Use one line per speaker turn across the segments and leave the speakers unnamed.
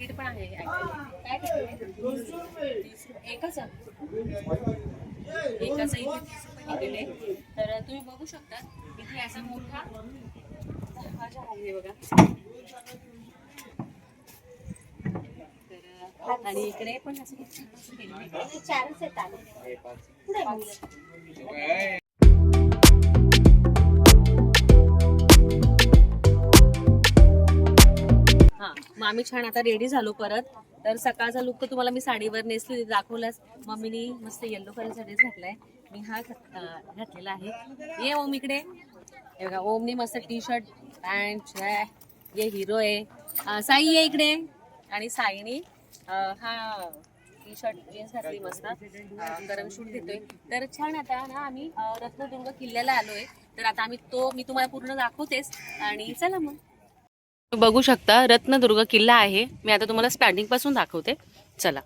Ticket पण आहे काय एकाच इथे 30 रुपये दिलेले. तर तुम्ही बघू शकता इथे असा मोठा दरवाजा आहे बघा. तर आणि इकडे पण असं खूप छान असं केलेलं. चारच आहेत आले पुढे. मग आम्ही छान आता रेडी झालो परत. तर सकाळचा लुक तर तुम्हाला मी साडीवर नेसली दाखवलाच. मम्मीनी मस्त येल्लो कलरचा ड्रेस घातलाय, मी हा घातलेला आहे. ये ओम इकडे. हे बघा ओमनी मस्त टी शर्ट पॅन्ट ये हिरो आहे. साई ये इकडे. आणि साईनी हा टी शर्ट जीन्स घातली मस्त. गरम शूट घेतोय. तर छान आता ना आम्ही रत्नदुर्ग किल्ल्याला आलोय. तर आता आम्ही मी तुम्हाला पूर्ण दाखवतेच. आणि चला मग बघू शकता रत्नदुर्ग किल्ला आहे. मी आता तुम्हाला स्टार्टिंग पासून दाखवते. चला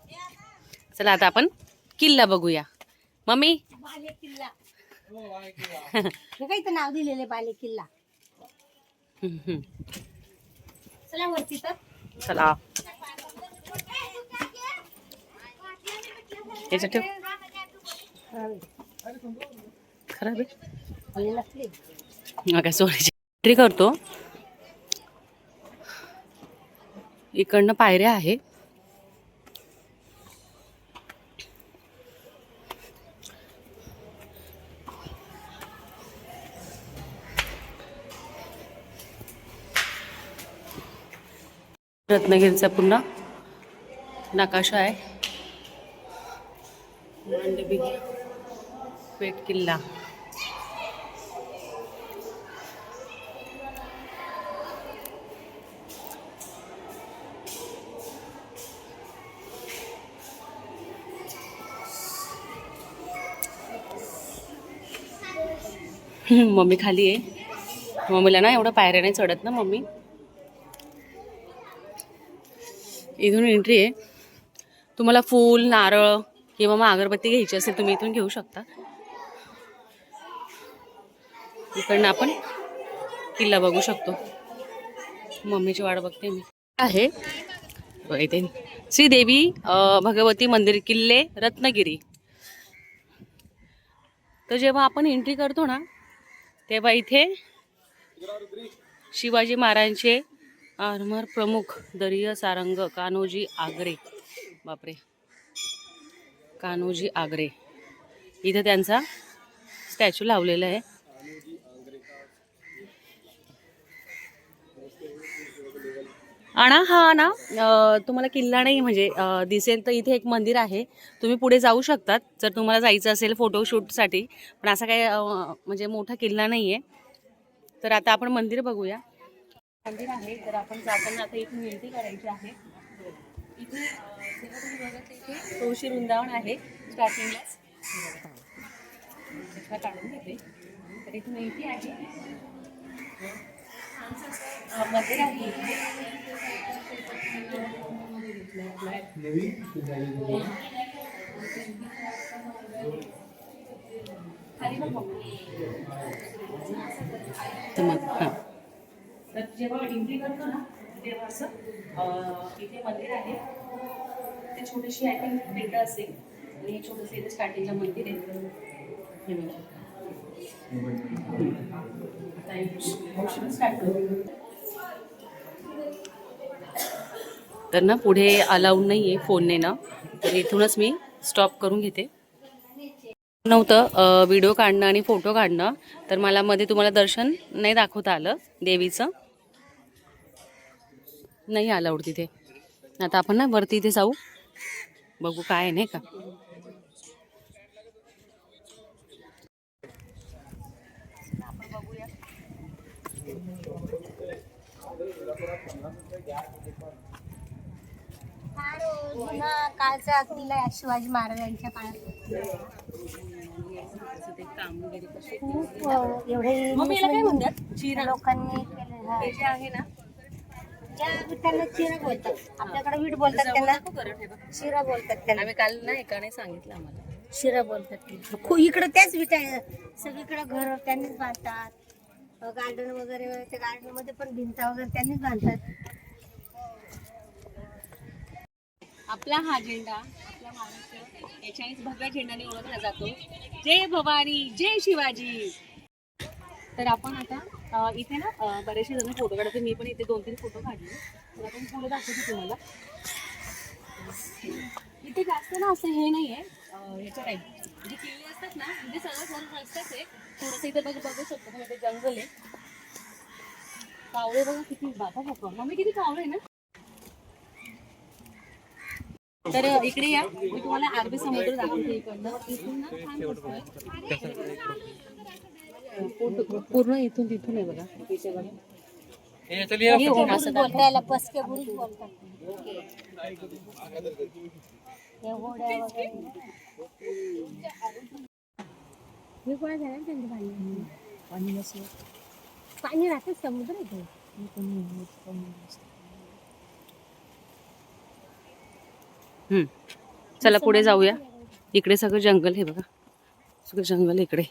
चला आता आपण किल्ला बघूया. मम्मी बाले किल्ला हे नाव दिलेले बाले किल्ला. चला वरती तर चला. याच्यात ठेव. खराब आहे काय सोन्याची एंट्री करतो. इकडनं पायऱ्या आहे. रत्नागिरीचा पुन्हा नकाशा आहे. मांडवी पेठ किल्ला. मम्मी खाली आहे. मम्मीला ना एवढं पायऱ्या नाही चढत ना मम्मी. इथून एंट्री आहे. तुम्हाला फूल नारळ किंवा मग अगरबत्ती घ्यायची असेल तुम्ही इथून घेऊ शकता. इकडनं आपण किल्ला बघू शकतो. मम्मीची वाट बघते मी. आहे इथे श्रीदेवी भगवती मंदिर किल्ले रत्नागिरी. तर जेव्हा आपण एंट्री करतो ना तेव्हा इथे शिवाजी महाराजांचे आरमार प्रमुख दर्य सारंग कान्होजी आगरे. बापरे कान्होजी आगरे. इथे त्यांचा स्टॅच्यू लावलेला आहे. आणा हा ना तुम्हाला किल्ला नाही म्हणजे दिसेल तर इथे एक मंदिर आहे. तुम्ही पुढे जाऊ शकतात जर तुम्हाला जायचं असेल फोटोशूटसाठी. पण असा काही म्हणजे मोठा किल्ला नाही आहे. तर आता आपण मंदिर बघूया. मंदिर आहे तर आपण जाताना आता इथून विनंती करायची आहे. इथे जेव्हा तुम्ही बघत इथे तुळशी वृंदावन आहे स्टार्टिंगलाच. काढून घेते तर इथून एंट्री आहे. मंदिर आहे तर जेव्हा एंट्री करतो ना तेव्हा असं इथे मंदिर आहे. ते छोटीशी आय थिंक पेट असेल आणि हे छोटंसं इथे स्टार्टिंगला मंदिर आहे. तर ना पुढे अलाउड नाही आहे फोनने ना. तर इथूनच मी स्टॉप करून घेते. नव्हतं व्हिडिओ काढणं आणि फोटो काढणं. तर मला मध्ये तुम्हाला दर्शन नाही दाखवता आलं देवीचं. नाही अलाउड तिथे. आता आपण ना वरती इथे जाऊ बघू काय नाही का. आपण बघूया.
कालचा किल्ला शिवाजी महाराजांच्या काळात खूप एवढे
काय म्हणतात चिरा
लोकांनी केलं
आहे ना.
ज्या विटांना चिरा बोलतात आपल्याकडे वीट बोलतात त्यांना शिरा बोलतात. त्यांना
आम्ही काल ना एकाने सांगितलं आम्हाला
शिरा बोलतात. इकडे त्याच विटा सगळीकडे घर त्यांनीच बांधतात. गार्डन वगैरे त्या गार्डन मध्ये पण भिंता वगैरे त्यांनीच बांधतात.
आपला हा झेंडा आपला महाराष्ट्र याच्यानेच भगव्या झेंडाने ओळखला जातो. जय भवानी जय शिवाजी. तर आपण आता इथे ना बरेचसे जण फोटो काढते. मी पण इथे 2-3 फोटो काढले. तर आपण पुढे दाखवते तुम्हाला. इथे जास्त ना असं हे नाही आहे ह्याच्या टाईप जे किल्ले असतात ना म्हणजे सगळं सगळं रस्त्याच आहे. थोडंसं इथे बघू शकतो तुम्ही ते जंगल आहे. कावळे बघा किती बाबा बाबा मम्मी किती कावळे आहे ना. तर इकडे या मी तुम्हाला अरबी समुद्र दाखवते इकडनं. इथून ना छान दिसतोय. पूर्ण इथून तिथून आहे बघा. इथे बघा हे असं दाखव.
त्याला पसके बुरुज बोलतात. हे होड्या वगैरे. हे कोणा झालं त्यांचं पाणी नसलं पाणी राहतं समुद्र आहे.
चला पुढे जाऊया. इकडे सगळं जंगल आहे बघा. सगळं जंगल इकडे.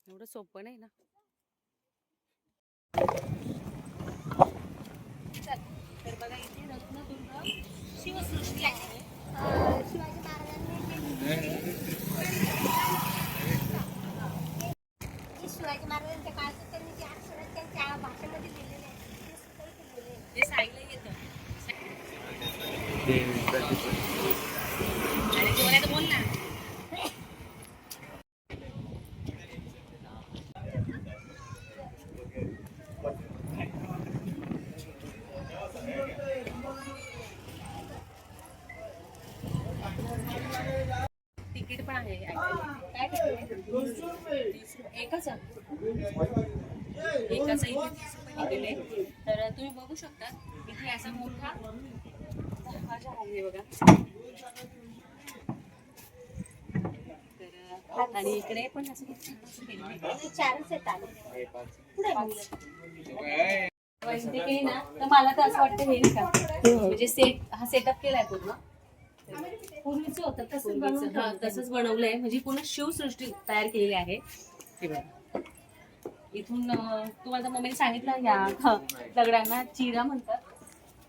एवढं सोपं नाही ना. तर बघा इथे रत्नदुर्ग शिवसृष्टी आहे.
शिवाजी महाराजांच्या काळात त्यांनी जे अक्षर त्यांच्या भाषेमध्ये लिहिलेले आहेत ते सुद्धा इथे लिहिलेले आहेत.
ते साईला येतं. आणि जोरात बोल ना. तिकीट पण आहे. काय तिकीट? एकाच इथे 30 रुपये दिले. तर तुम्ही बघू शकता इथे असा मोठा दरवाजा आहे बघा. तर आणि इकडे पण असं खूप छान असं केलेलं आहे.
चारच आहेत आले. पुढे
इथे केली ना तर मला तर असं वाटतं हे नाही का म्हणजे हा सेटअप केलाय पूर्ण.
पूर्वीचं होतं
तसंच बनवलंय म्हणजे पूर्ण शिवसृष्टी तयार केलेली आहे. इथून तुम्हाला मम्मीने सांगितलं या दगडांना चिरा म्हणतात.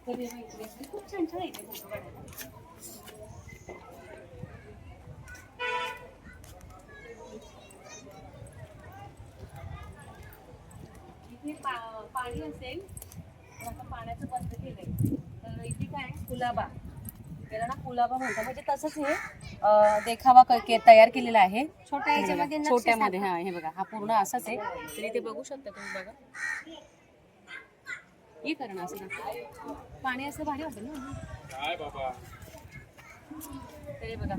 तर खूप छान छान इथे फोटो काढायला. इथे पाणी असेल तर आता पाण्याचं बंद केलंय. तर इथे काय कुलाबा त्याला ना कुलाबा म्हणतात म्हणजे तसंच हे देखावा तयार केलेला आहे.
छोट्या याच्यामध्ये
छोट्यामध्ये हा हे बघा हा पूर्ण असाच आहे. तर इथे बघू शकता तुम्ही बघा. हे करणं असं ना पाणी असं भारी वाटतं ना. काय बाबा ते बघा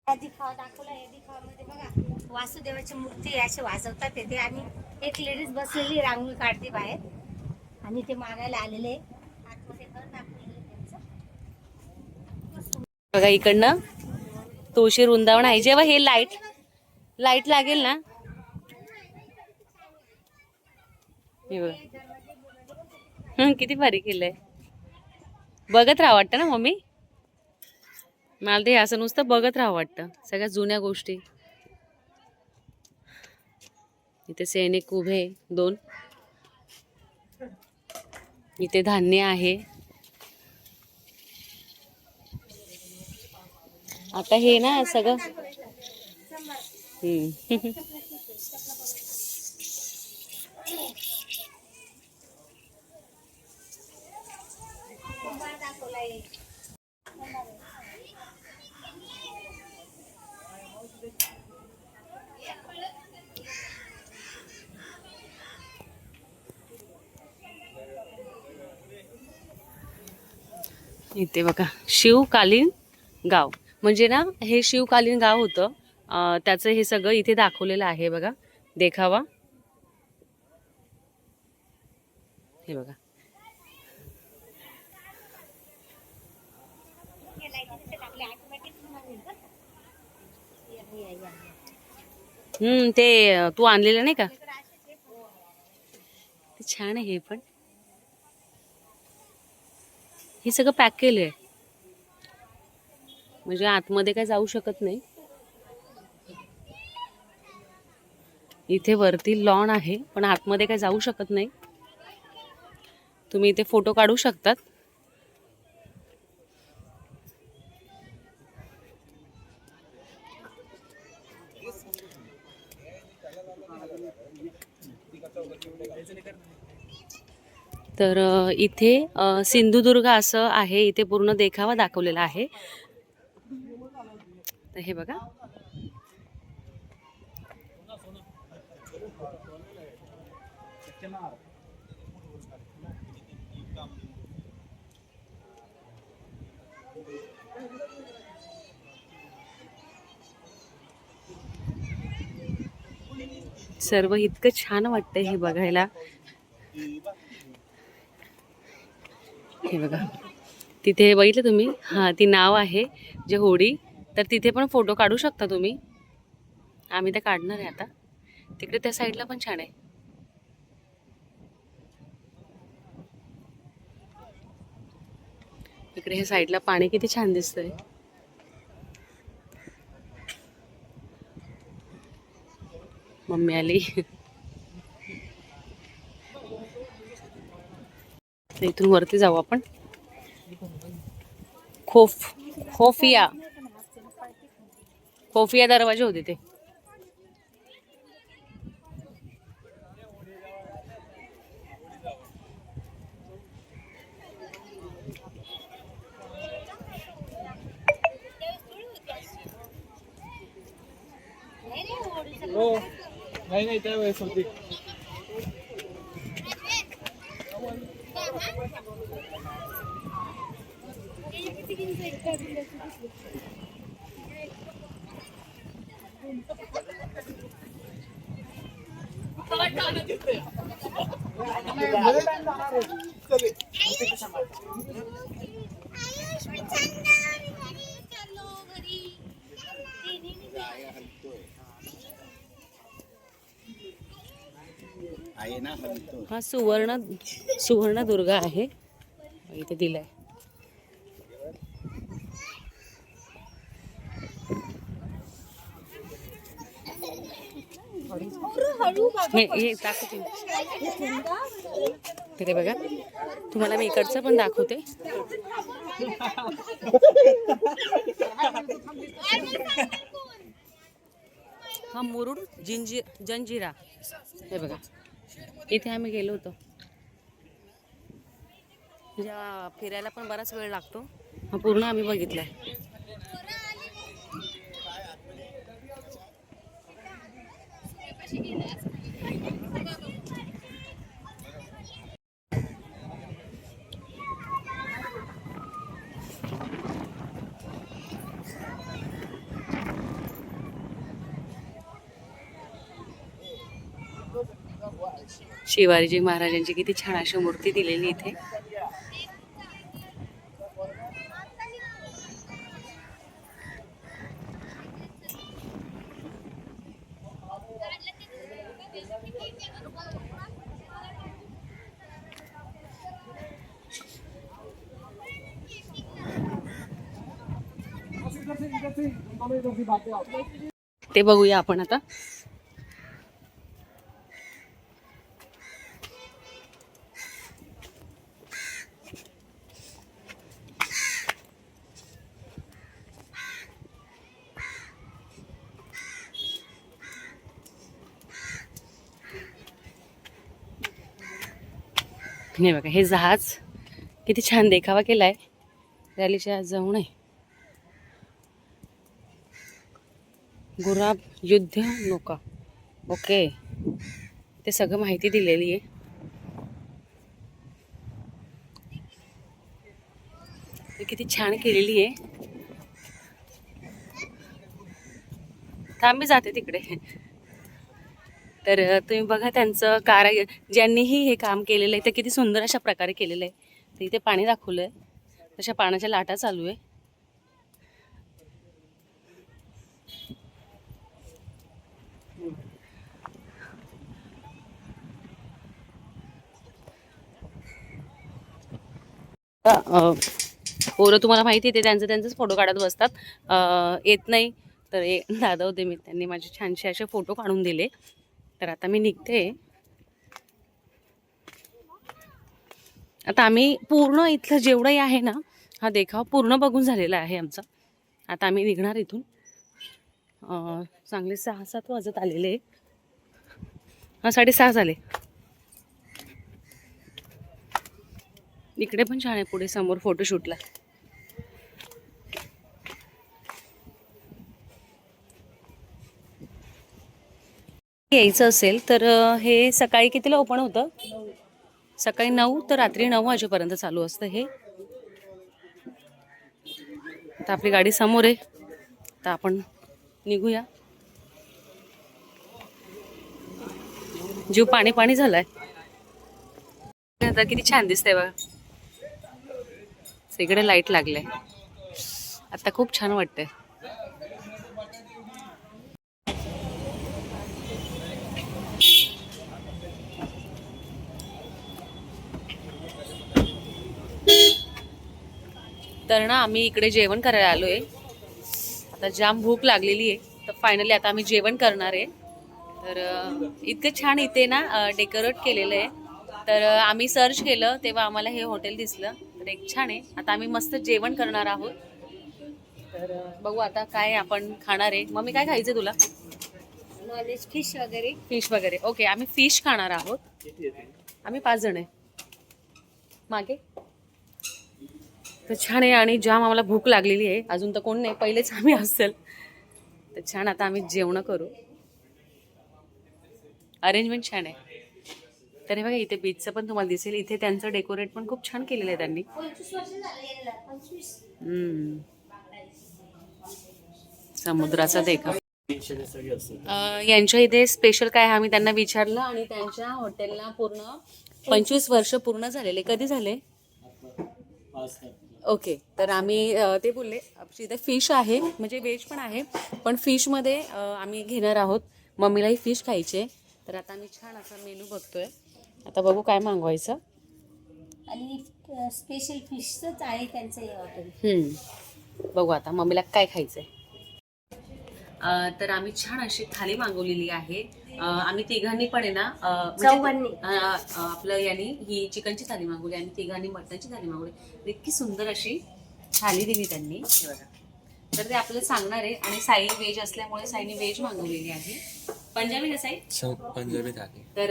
दिखावा दाखवला. या दिखावामध्ये बघा वासुदेवाची मूर्ती असे वाजवतात तिथे आणि एक लेडीज बसलेली रांगोळी काढते बाहेर आणि ते मागायला आलेले आतमध्ये घर दाखवलेलं त्यांचं.
बघा इकडनं तुळशी वृंदावन आहे. जेव्हा हे लाईट लागेल ना किती भारी केलंय. बघत राहा वाटतं ना मम्मी. मला ते असं नुसतं बघत राहा वाटतं सगळ्या जुन्या गोष्टी. इथे सैनिक उभे 2. इथे धान्य आहे. आता हे ना सगळं इथे बघा शिवकालीन गाव म्हणजे ना हे शिवकालीन गाव होतं. त्याचं हे सगळं इथे दाखवलेलं आहे बघा देखावा. हे बघा ते तू आणलेलं नाही का ते छान आहे. हे पण हे सगळं पॅक केलं आहे, म्हणजे आतमध्ये काय जाऊ शकत नाही. इथे वरती लॉन आहे पण आतमध्ये काय जाऊ शकत नाही. तुम्ही इथे फोटो काढू शकतात. तर इथे सिंधुदुर्ग असं आहे, इथे पूर्ण देखावा दाखवलेला आहे. तर हे बघा, सर्व इतकं छान वाटतंय हे बघायला. हे बघा, तिथे बघितलं तुम्ही, हा ती नाव आहे जे होडी. तर तिथे पण फोटो काढू शकता तुम्ही. आम्ही ते काढणार आहे आता. तिकडे त्या साईडला पण छान आहे. इकडे हे साईडला पाणी किती छान दिसतंय. मम्मी आली. इथून वरती जाऊ आपण. खोफिया दरवाजे होते ते.
नाही त्यावेळेस होती.
हा सुवर्णदुर्ग आहे, इथे दिलाय. हे दाखवते तिथे बघा, तुम्हाला मी इकडचं पण दाखवते. हा मुरुड जंजिरा. हे बघा, इथे आम्ही गेलो होतो. फिरायला पण बराच वेळ लागतो. हा पूर्ण आम्ही बघितलाय. शिवाजी महाराजांची किती छान अशी मूर्ती दिलेली इथे. ते बघूया आपण आता. हे बघा, हे जहाज किती छान देखावा केलाय. रॅलीच्या जाऊ नये. गुलाब युद्ध नौका. ओके, ते सगळं माहिती दिलेली आहे. ते किती छान केलेली आहे. थांबी जाते तिकडे. तर तुम्ही बघा, त्यांचं ज्यांनीही हे काम केलेलं आहे ते किती सुंदर अशा प्रकारे केलेलं आहे. तर इथे पाणी दाखवलंय, तशा पाण्याच्या लाटा चालू आहे. पोरं तुम्हाला माहिती आहे ते त्यांचेच फोटो काढत बसतात. येत नाही तर दादा होते मी, त्यांनी माझे छानसे असे फोटो काढून दिले. तर आता मी निघते. आता आम्ही पूर्ण इथलं जेवढंही आहे ना, हा देखाव पूर्ण बघून झालेला आहे आमचा. आता आम्ही निघणार इथून. चांगले 6-7 वाजत आलेले. 6:30 झाले. इकडे पण छान आहे पुढे समोर फोटोशूटला. यायचं असेल तर हे सकाळी कितीला ओपन होतं? सकाळी 9 तर रात्री 9 वाजेपर्यंत चालू असतं हे. आता आपली गाडी समोर आहे, तर आपण निघूया. जीव पाणी पाणी झालाय. आता किती छान दिसतंय बघा, सगळे लाईट लागले. आता खूप छान वाटतंय. तर ना आम्ही इकडे जेवण करायला आलोय. आता जाम भूक लागलेली आहे, तर फायनली आता आम्ही जेवण करणार आहे. तर इतकं छान इथे ना डेकोरेट केलेलं आहे. तर आम्ही सर्च केलं तेव्हा आम्हाला हे हॉटेल दिसलं. तर एक छान आहे. आता आम्ही मस्त जेवण करणार आहोत. तर बघू आता काय आपण खाणार आहे. मम्मी काय खायचं तुला?
नॉनव्हेज फिश वगैरे.
फिश वगैरे. ओके, आम्ही फिश खाणार आहोत. आम्ही 5 जण आहे मागे. तर छान आहे आणि जाम आम्हाला भूक लागलेली आहे. अजून तर कोण नाही, पहिलेच आम्ही असेल. तर छान आता आम्ही जेवण करू. अरेंजमेंट छान आहे. तर हे बघा इथे बीचचं पण तुम्हाला दिसेल. इथे त्यांचं डेकोरेट पण खूप छान केलेलं आहे त्यांनी.
25 वर्ष झाले. 25.
समुद्राचा देखाव. यांच्या इथे स्पेशल काय आम्ही त्यांना विचारलं आणि त्यांच्या हॉटेलला पूर्ण 25 वर्ष पूर्ण झालेले. कधी झाले? ओके, तर आम्ही ते बोलले आमच्या इथे फिश आहे, म्हणजे व्हेज पण आहे, पण फिशमध्ये आम्ही घेणार आहोत. मम्मीलाही फिश खायचे. तर आता आम्ही छान असा मेनू बघतोय. आता बघू काय मागवायचं.
आणि स्पेशल फिशच आहे त्यांचं हे हॉटेल.
बघू आता मम्मीला काय खायचंय. तर आम्ही छान अशी थाली मागवलेली आहे. आम्ही तिघांनी पण आहे ना आपलं यांनी ही चिकनची थाली मागवली आणि तिघांनी मटनची थाली मागवली. इतकी सुंदर अशी थाली दिली त्यांनी. हे बघा, तर ते आपल्याला सांगणार आहे. आणि साई व्हेज असल्यामुळे साईने व्हेज मागवलेली आहे. पंजाबी ना साई?
पंजाबी थाली.
तर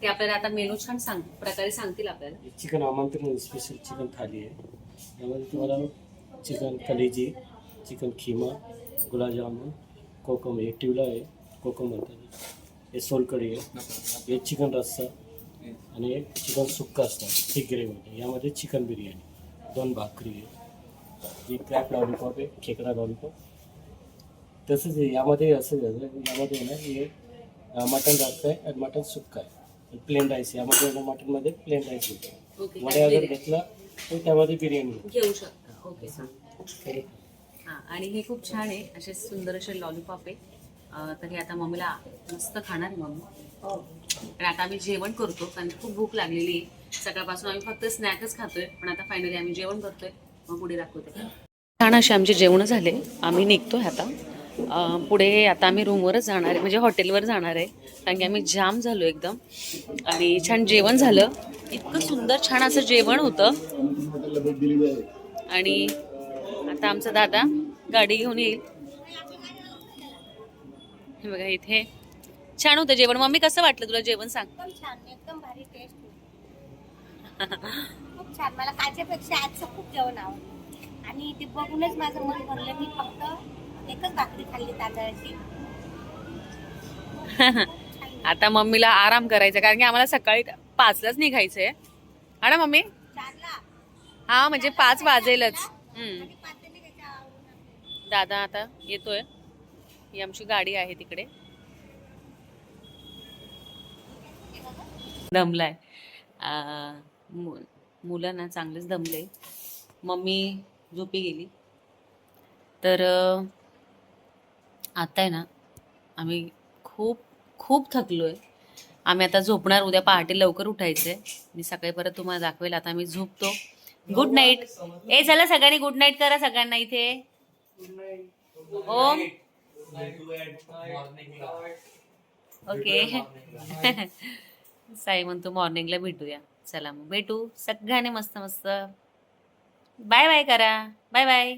ते आपल्याला आता मेनू छान प्रकारे सांगतील आपल्याला.
चिकन आमंत्रण स्पेशल चिकन थाली आहे. यामध्ये तुम्हाला चिकन कलेजी, चिकन खिमा, गुलाबजामुन, कोकम, हे टिवला आहे, कोकम म्हणतात, हे सोलकढी आहे, हे चिकन रस्सा आणि हे चिकन सुक्का असतं थिक ग्रेव्ही. यामध्ये चिकन बिर्याणी, 2 भाकरी आहे, ही क्रॅप लॉलीपॉप आहे, खेकडा लॉलीपॉप. तसंच यामध्ये असं झालं, यामध्ये ना हे मटन रस्सा आहे आणि मटन सुक्का आहे, प्लेन राईस. यामध्ये मटनमध्ये प्लेन राईस होतो. वडे अगर घेतला तर त्यामध्ये बिर्याणी
घेऊ शकता. ओके, हां. आणि हे खूप छान आहे, असे सुंदर असे लॉलीपॉप आहे. तर हे आता मम्मीला मस्त खाणार आहे मम्मी. आणि आता आम्ही जेवण करतो कारण खूप भूक लागलेली आहे. सकाळपासून आम्ही फक्त स्नॅकच खातोय, पण आता फायनली आम्ही जेवण करतोय. मग पुढे दाखवते. छान असे आमचे जेवण झाले. आम्ही निघतोय आता. पुढे आता आम्ही रूमवरच जाणार आहे, म्हणजे हॉटेलवर जाणार आहे, कारण की आम्ही जाम झालो एकदम. आणि छान जेवण झालं. इतकं सुंदर छान असं जेवण होतं. आणि आता आमचा दादा गाडी घेऊन येईल. हे बघा इथे छान होतं जेवण. मम्मी कसं वाटलं तुला जेवण सांग?
एकदम छान, एकदम भारी टेस्ट. खूप छान. मला कालच्यापेक्षा आजचं खूप जेवण आवडलं. आणि ते बघूनच माझं मन भरलं. मी फक्त एकच भाकरी खाल्ली तांदळाची.
आता मम्मीला आराम करायचा, कारण की आम्हाला सकाळी 5लाच निघायचंय. हा ना मम्मी?
4ला.
हा, म्हणजे 5 वाजेलच.
आणि 5 निघायच्या आवरून.
दादा आता येतोय. ही आमची गाडी आहे तिकडे. दमलाय. मुलं ना चांगलेच दमले. मम्मी झोपी गेली. तर आता आहे ना आम्ही खूप खूप थकलोय. आम्ही आता झोपणार. उद्या पहाटे लवकर उठायचंय. मी सकाळी परत तुम्हाला दाखवेल. आता आम्ही झोपतो गुड नाईट. ए चला सगळ्यांनी गुड नाईट करा सगळ्यांना इथे. ओम ओके. साई म्हणतो मॉर्निंगला भेटूया. चला मग भेटू सगळ्यांनी मस्त मस्त. बाय बाय करा. Bye bye.